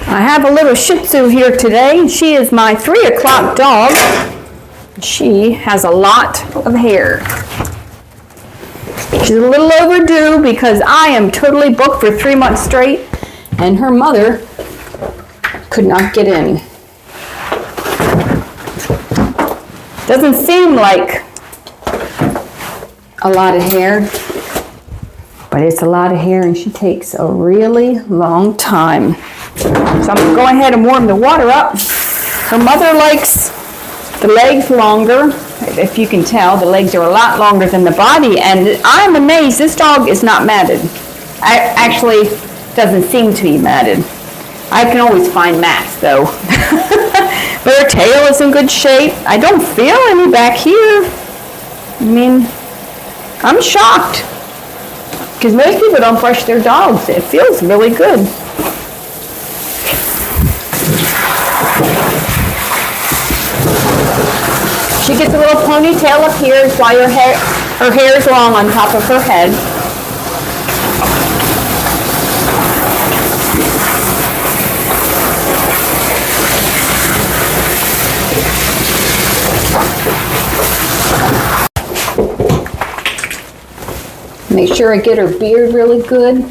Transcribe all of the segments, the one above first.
I have a little Shihtzu here today. She is my 3 o'clock dog. She has a lot of hair. She's a little overdue because I am totally booked for 3 months straight, and her mother could not get in. Doesn't seem like a lot of hair, but it's a lot of hair, and she takes a really long time. So I'm going to go ahead and warm the water up. Her mother likes the legs longer. If you can tell, the legs are a lot longer than the body, and I'm amazed this dog is not matted. Actually, doesn't seem to be matted. I can always find mats though. But her tail is in good shape. I don't feel any back here. I mean, I'm shocked because most people don't brush their dogs. It feels really good. She gets a little ponytail up here. It's why her hair is long on top of her head. Make sure I get her beard really good.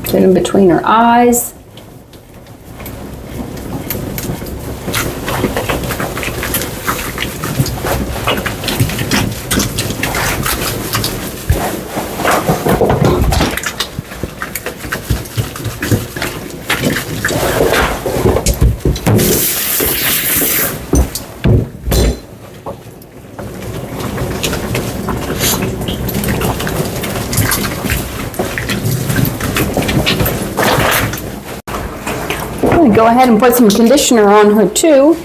Get in between her eyes. Go ahead and put some conditioner on her too.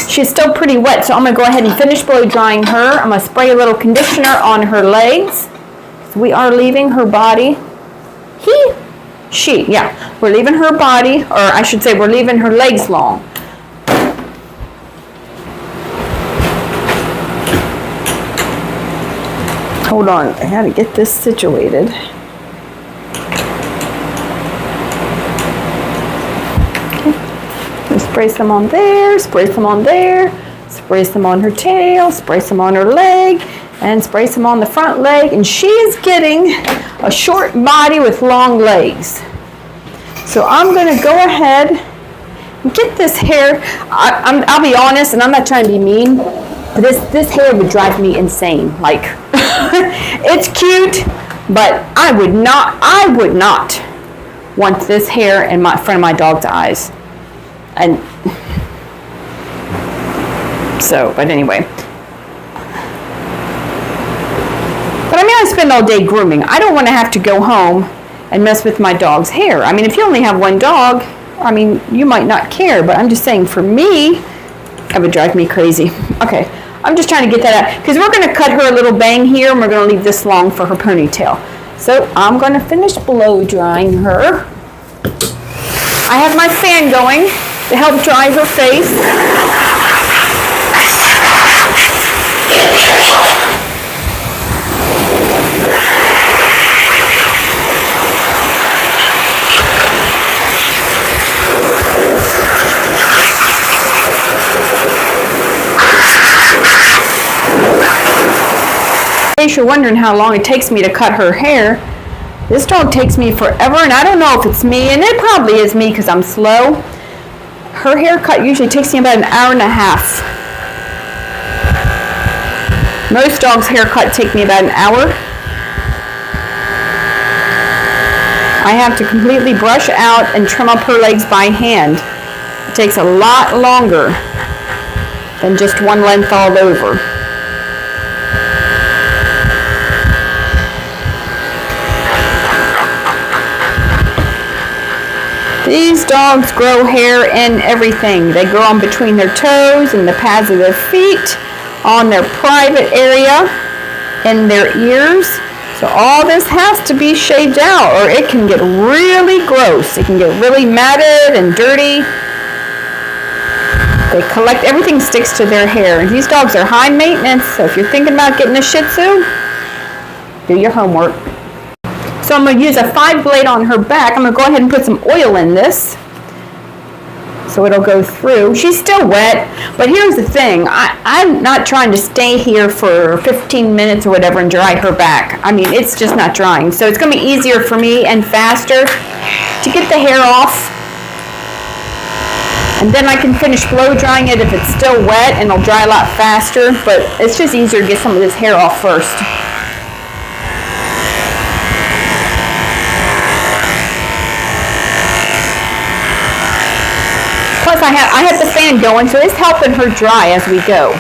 She's still pretty wet, so I'm going to go ahead and finish blow drying her. I'm going to spray a little conditioner on her legs. We are leaving her body. Yeah. We're leaving her body, or I should say we're leaving her legs long. Hold on, I got to get this situated. Spray some on there, spray some on there, spray some on her tail, spray some on her leg, and spray some on the front leg. And she is getting a short body with long legs. So I'm going to go ahead and get this hair. I'll be honest, and I'm not trying to be mean, but this hair would drive me insane. Like, it's cute, but I would not want this hair in front of my dog's eyes. And so, but anyway. But I mean, I spend all day grooming. I don't want to have to go home and mess with my dog's hair. I mean, if you only have one dog, I mean, you might not care, but I'm just saying for me, that would drive me crazy. Okay, I'm just trying to get that out because we're going to cut her a little bang here and we're going to leave this long for her ponytail. So I'm going to finish blow drying her. I have my fan going to help dry her face. In case you're wondering how long it takes me to cut her hair, this dog takes me forever, and I don't know if it's me, and it probably is me because I'm slow. Her haircut usually takes me about an hour and a half. Most dogs' haircut take me about an hour. I have to completely brush out and trim up her legs by hand. It takes a lot longer than just one length all over. These dogs grow hair in everything. They grow on between their toes and the pads of their feet, on their private area, in their ears. So all this has to be shaved out or it can get really gross. It can get really matted and dirty. They collect, everything sticks to their hair. And these dogs are high maintenance, so if you're thinking about getting a Shih Tzu, do your homework. So I'm going to use a 5-blade on her back. I'm going to go ahead and put some oil in this so it'll go through. She's still wet, but here's the thing. I'm not trying to stay here for 15 minutes or whatever and dry her back. I mean, it's just not drying. So it's going to be easier for me and faster to get the hair off. And then I can finish blow drying it if it's still wet, and it'll dry a lot faster, but it's just easier to get some of this hair off first. Plus I have the fan going, so it's helping her dry as we go.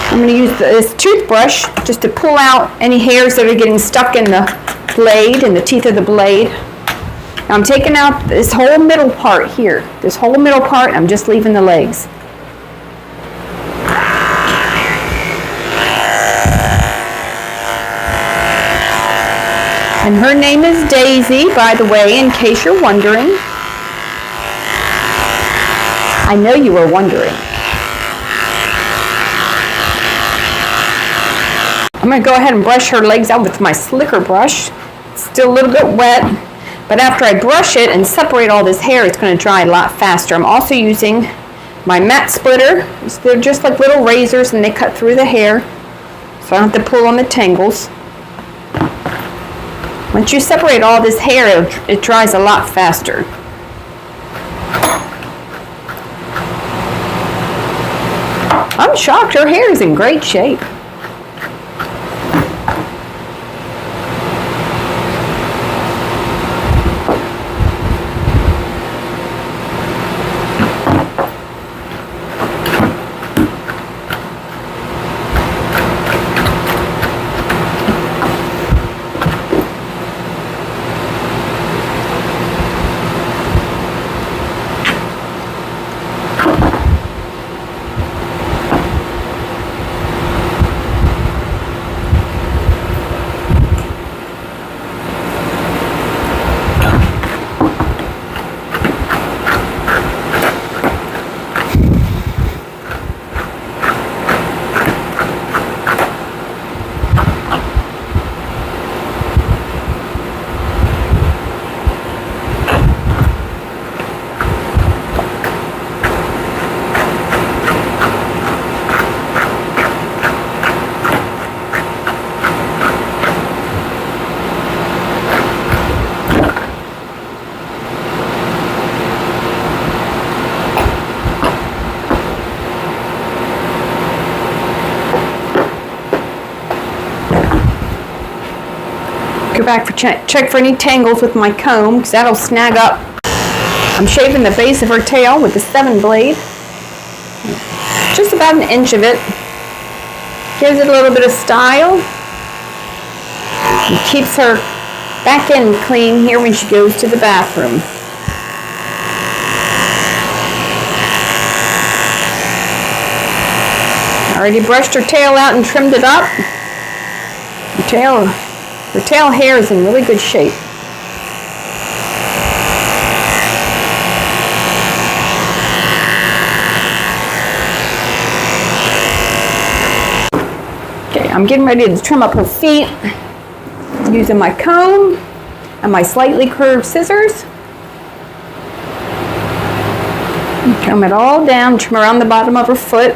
I'm going to use this toothbrush just to pull out any hairs that are getting stuck in the blade, in the teeth of the blade. Now I'm taking out this whole middle part here. This whole middle part, I'm just leaving the legs. And her name is Daisy, by the way, in case you're wondering. I know you were wondering. I'm going to go ahead and brush her legs out with my slicker brush. It's still a little bit wet, but after I brush it and separate all this hair, it's going to dry a lot faster. I'm also using my mat splitter. They're just like little razors and they cut through the hair, so I don't have to pull on the tangles. Once you separate all this hair, it dries a lot faster. I'm shocked, her hair is in great shape. Go back for check for any tangles with my comb, because that'll snag up. I'm shaving the base of her tail with the 7-blade. Just about an inch of it. Gives it a little bit of style. And keeps her back end clean here when she goes to the bathroom. I already brushed her tail out and trimmed it up. Her tail hair is in really good shape. Okay, I'm getting ready to trim up her feet using my comb and my slightly curved scissors. Trim it all down, trim around the bottom of her foot.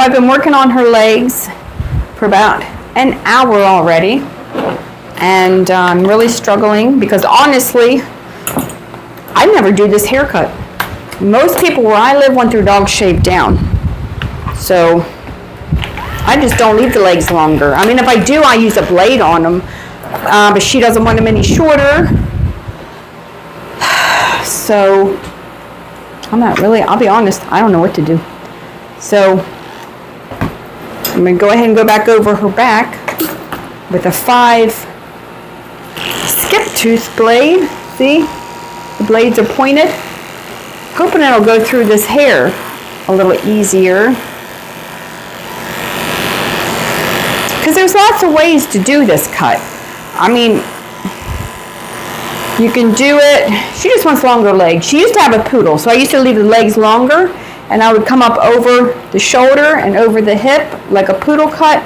I've been working on her legs for about an hour already, and I'm really struggling because honestly, I never do this haircut. Most people where I live want their dogs shaved down, so I just don't leave the legs longer. I mean, if I do, I use a blade on them, but she doesn't want them any shorter. So I'm not really, I'll be honest, I don't know what to do. So I'm going to go ahead and go back over her back with a 5 skip tooth blade. See, the blades are pointed. Hoping it'll go through this hair a little easier. Because there's lots of ways to do this cut. I mean, you can do it, she just wants longer legs. She used to have a poodle, so I used to leave the legs longer, and I would come up over the shoulder and over the hip like a poodle cut.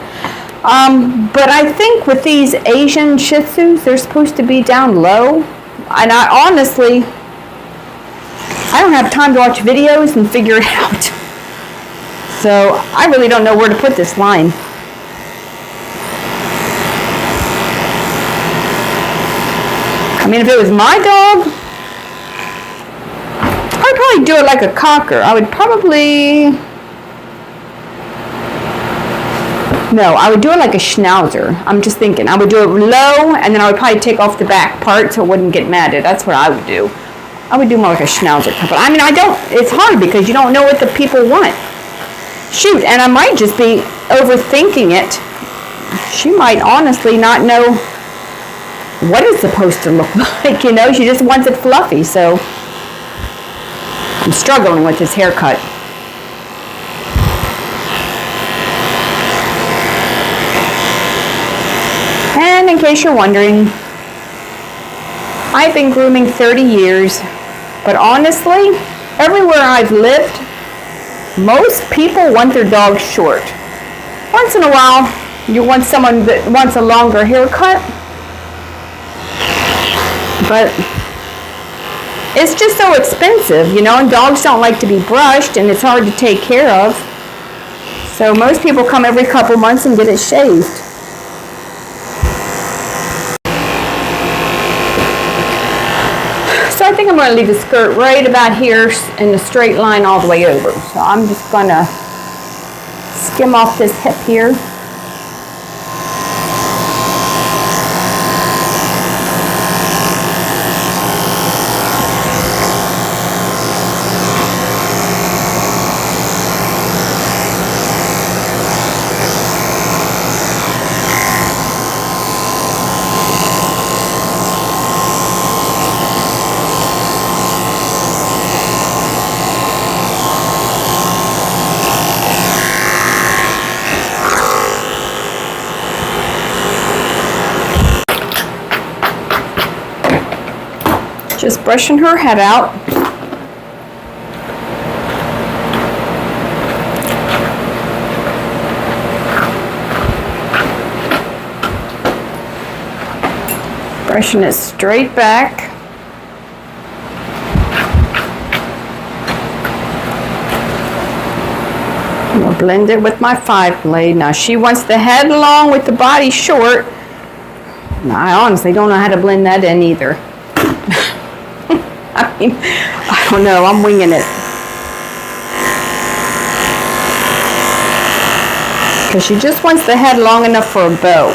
But I think with these Asian Shihtzus, they're supposed to be down low. And I honestly, I don't have time to watch videos and figure it out. So I really don't know where to put this line. I mean, if it was my dog, I'd probably do it like a cocker. I would probably, no, I would do it like a schnauzer. I'm just thinking, I would do it low, and then I would probably take off the back part so it wouldn't get matted. That's what I would do. I would do more like a schnauzer cut. But I mean, it's hard because you don't know what the people want. Shoot, and I might just be overthinking it. She might honestly not know what it's supposed to look like, you know. She just wants it fluffy, so I'm struggling with this haircut. And in case you're wondering, I've been grooming 30 years, but honestly, everywhere I've lived, most people want their dogs short. Once in a while, you want someone that wants a longer haircut, but it's just so expensive, you know, and dogs don't like to be brushed, and it's hard to take care of. So most people come every couple months and get it shaved. So I think I'm going to leave the skirt right about here in the straight line all the way over. So I'm just going to skim off this hip here. Just brushing her head out. Brushing it straight back. I'm gonna blend it with my 5 blade. Now she wants the head long with the body short. Now, I honestly don't know how to blend that in either. I mean, I don't know, I'm winging it. Because she just wants the head long enough for a bow.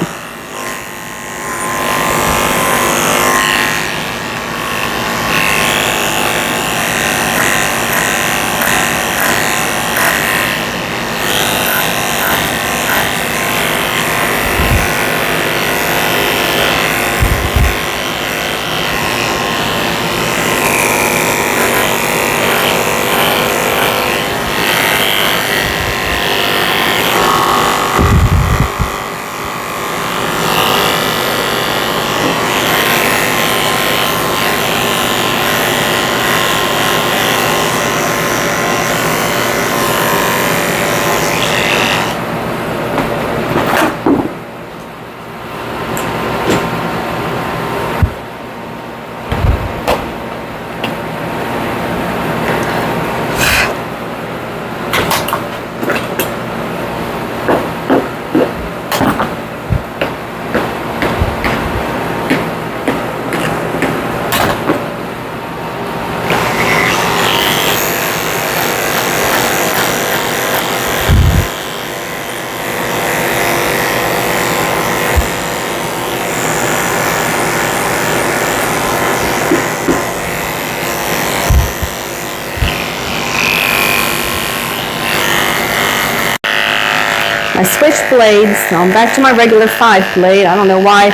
I switched blades. Now I'm back to my regular 5 blade. I don't know why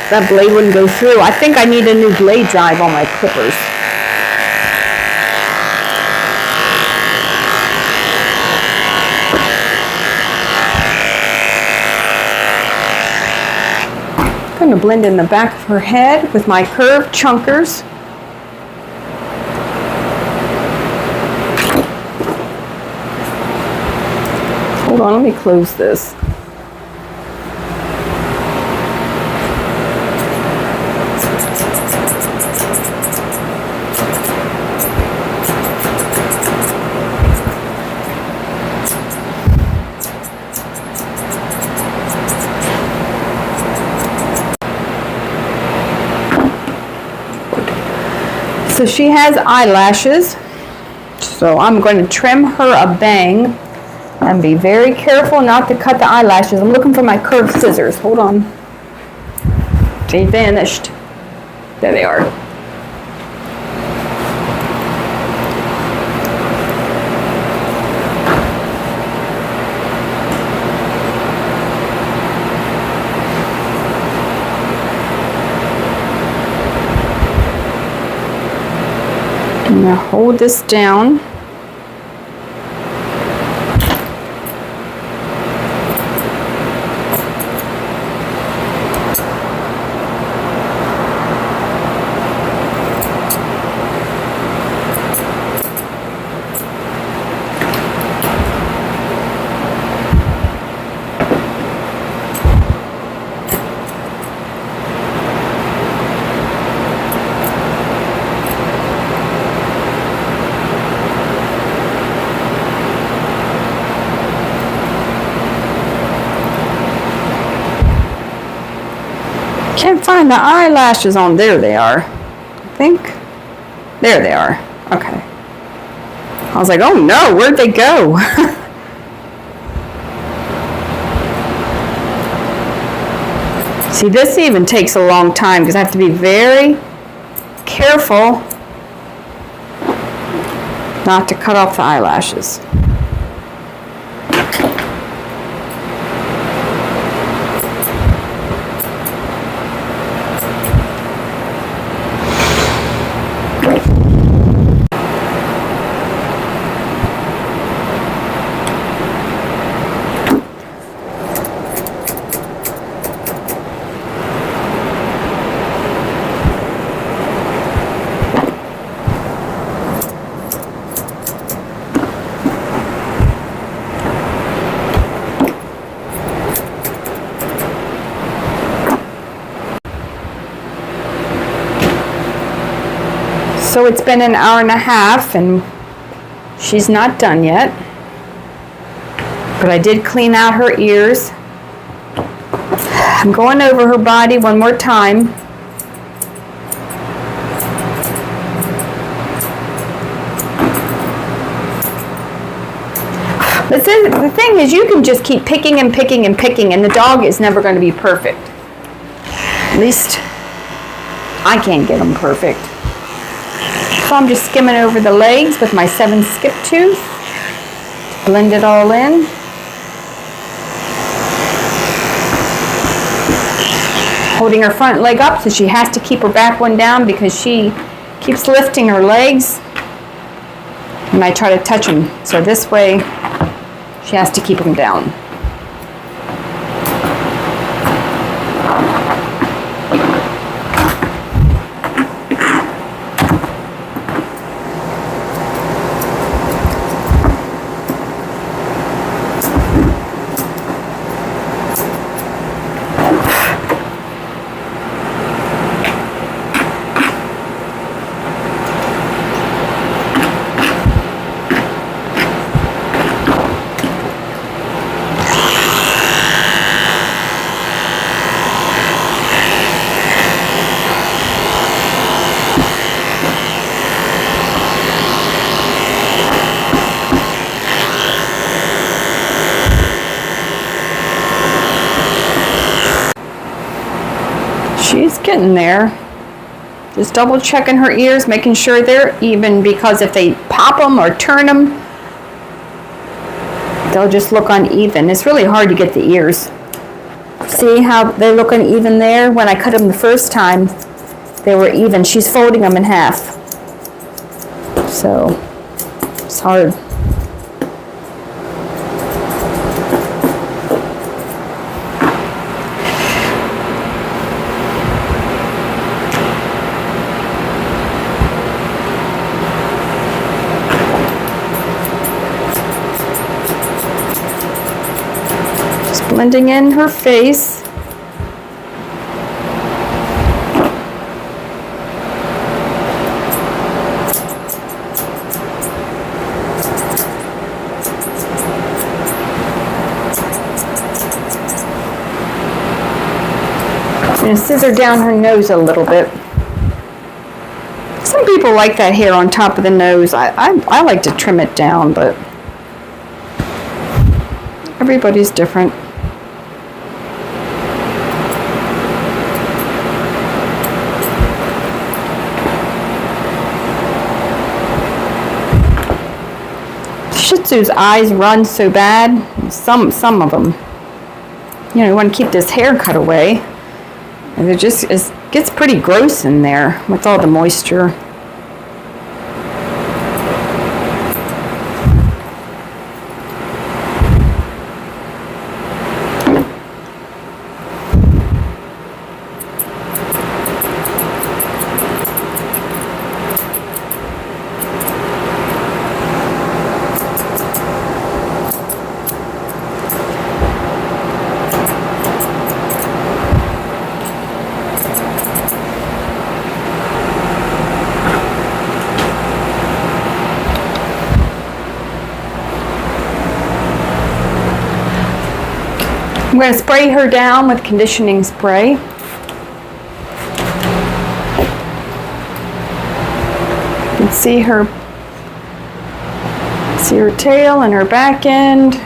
that blade wouldn't go through. I think I need a new blade drive on my clippers. I'm going to blend in the back of her head with my curved chunkers. Hold on, let me close this. So she has eyelashes, so I'm going to trim her a bang and be very careful not to cut the eyelashes. I'm looking for my curved scissors. Hold on. They vanished. There they are. I'm going to hold this down. Can't find the eyelashes on. There they are. I think. There they are. Okay. I was like, oh no, where'd they go? See, this even takes a long time because I have to be very careful not to cut off the eyelashes. So it's been an hour and a half and she's not done yet. But I did clean out her ears. I'm going over her body one more time. The thing is, you can just keep picking and picking and picking, and the dog is never going to be perfect. At least I can't get them perfect. So I'm just skimming over the legs with my 7 skip tooth. Blend it all in. Holding her front leg up, so she has to keep her back one down because she keeps lifting her legs. And I try to touch them. So this way, she has to keep them down. She's getting there. Just double checking her ears, making sure they're even, because if they pop them or turn them, they'll just look uneven. It's really hard to get the ears. See how they look uneven there? When I cut them the first time, they were even. She's folding them in half. So, it's hard. Blending in her face. I'm going to scissor down her nose a little bit. Some people like that hair on top of the nose. I like to trim it down, but everybody's different. Shihtzu's eyes run so bad. Some of them. You know, you want to keep this hair cut away. And it gets pretty gross in there with all the moisture. I'm going to spray her down with conditioning spray. You can see her tail and her back end. Just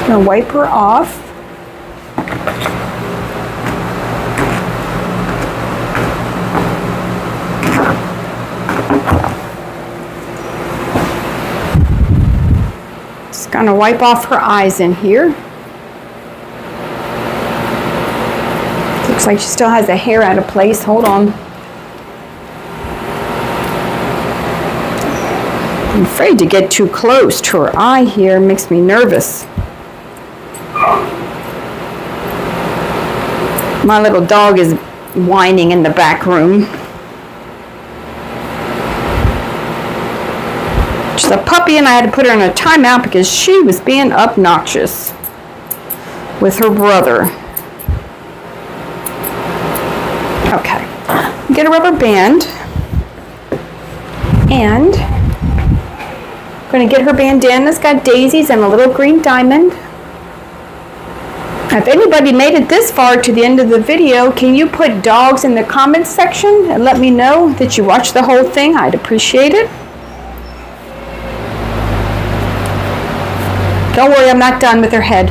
going to wipe her off. Gonna wipe off her eyes in here. Looks like she still has the hair out of place. Hold on. I'm afraid to get too close to her eye here. It makes me nervous. My little dog is whining in the back room. She's a puppy and I had to put her in a timeout because she was being obnoxious with her brother. Okay, get a rubber band and I'm going to get her bandana. It's got daisies and a little green diamond. If anybody made it this far to the end of the video, can you put dogs in the comments section and let me know that you watched the whole thing? I'd appreciate it. Don't worry, I'm not done with her head.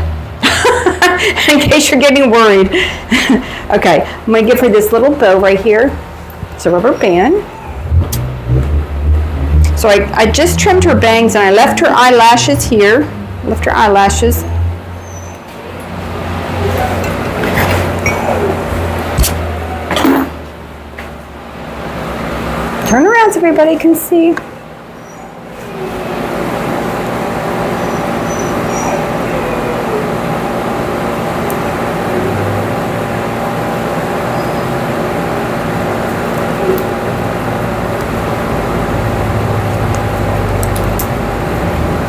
In case you're getting worried. Okay, I'm going to give her this little bow right here. It's a rubber band. So I just trimmed her bangs and I left her eyelashes here. Left her eyelashes. Turn around so everybody can see.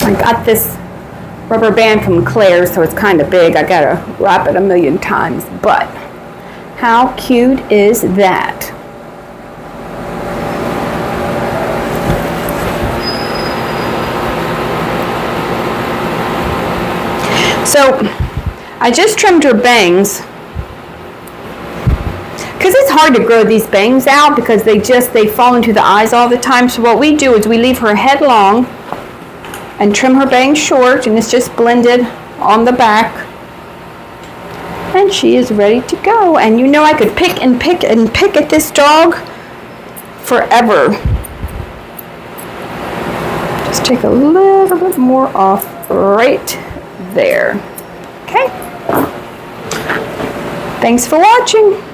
I got this rubber band from Claire's, so it's kind of big. I gotta wrap it a million times, but how cute is that? So I just trimmed her bangs because it's hard to grow these bangs out because they fall into the eyes all the time. So what we do is we leave her head long and trim her bangs short, and it's just blended on the back. And she is ready to go. And you know I could pick and pick and pick at this dog forever. Just take a little bit more off right there. Okay? Thanks for watching.